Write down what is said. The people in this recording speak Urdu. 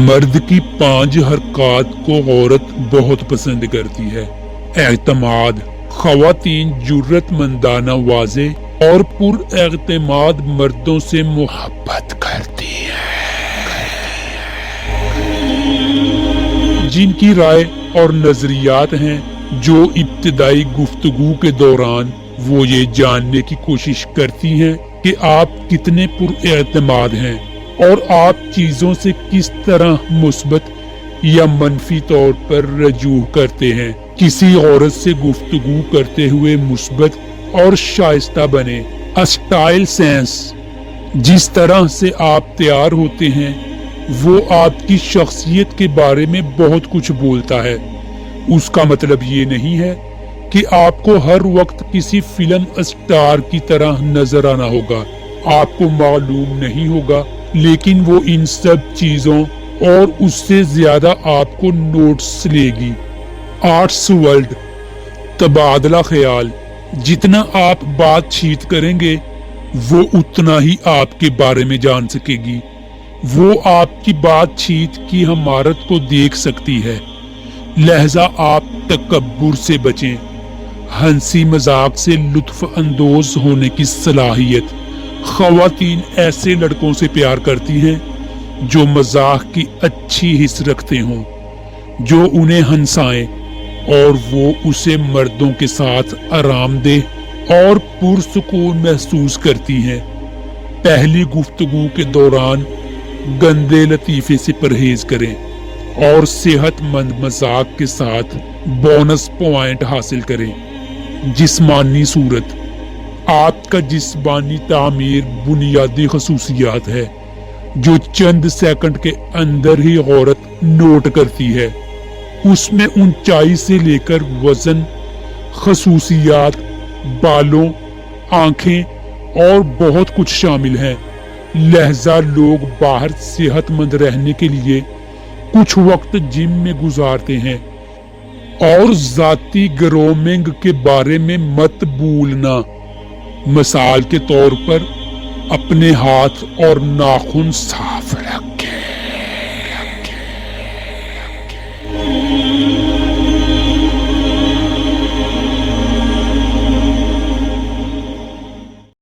مرد کی 5 حرکات کو عورت بہت پسند کرتی ہے۔ اعتماد: خواتین جرت مندانہ، واضح اور پر اعتماد مردوں سے محبت کرتی ہیں، جن کی رائے اور نظریات ہیں جو ابتدائی گفتگو کے دوران وہ یہ جاننے کی کوشش کرتی ہیں کہ آپ کتنے پر اعتماد ہیں اور آپ چیزوں سے کس طرح مثبت یا منفی طور پر رجوع کرتے ہیں۔ کسی عورت سے گفتگو کرتے ہوئے مثبت اور شائستہ بنے۔ اسٹائل سینس: جس طرح سے آپ تیار ہوتے ہیں وہ آپ کی شخصیت کے بارے میں بہت کچھ بولتا ہے۔ اس کا مطلب یہ نہیں ہے کہ آپ کو ہر وقت کسی فلم اسٹار کی طرح نظر آنا ہوگا، آپ کو معلوم نہیں ہوگا، لیکن وہ ان سب چیزوں اور اس سے زیادہ آپ کو نوٹس لے گی۔ آرٹس ورلڈ: تبادلہ خیال: جتنا آپ بات چیت کریں گے وہ اتنا ہی آپ کے بارے میں جان سکے گی۔ وہ آپ کی بات چیت کی مہارت کو دیکھ سکتی ہے، لہذا آپ تکبر سے بچیں۔ ہنسی مذاق سے لطف اندوز ہونے کی صلاحیت: خواتین ایسے لڑکوں سے پیار کرتی ہیں جو مزاح کی اچھی حس رکھتے ہوں، جو انہیں ہنسائیں اور وہ اسے مردوں کے ساتھ آرام دہ اور پرسکون محسوس کرتی ہیں۔ پہلی گفتگو کے دوران گندے لطیفے سے پرہیز کریں اور صحت مند مذاق کے ساتھ بونس پوائنٹ حاصل کریں۔ جسمانی صورت: آپ کا جسمانی تعمیر بنیادی خصوصیات ہے جو چند سیکنڈ کے اندر ہی عورت نوٹ کرتی ہے۔ اس میں اونچائی سے لے کر وزن، خصوصیات، بالوں، آنکھیں اور بہت کچھ شامل ہیں، لہذا لوگ باہر صحت مند رہنے کے لیے کچھ وقت جم میں گزارتے ہیں۔ اور ذاتی گرومنگ کے بارے میں مت بھولنا، مثال کے طور پر اپنے ہاتھ اور ناخن صاف رکھ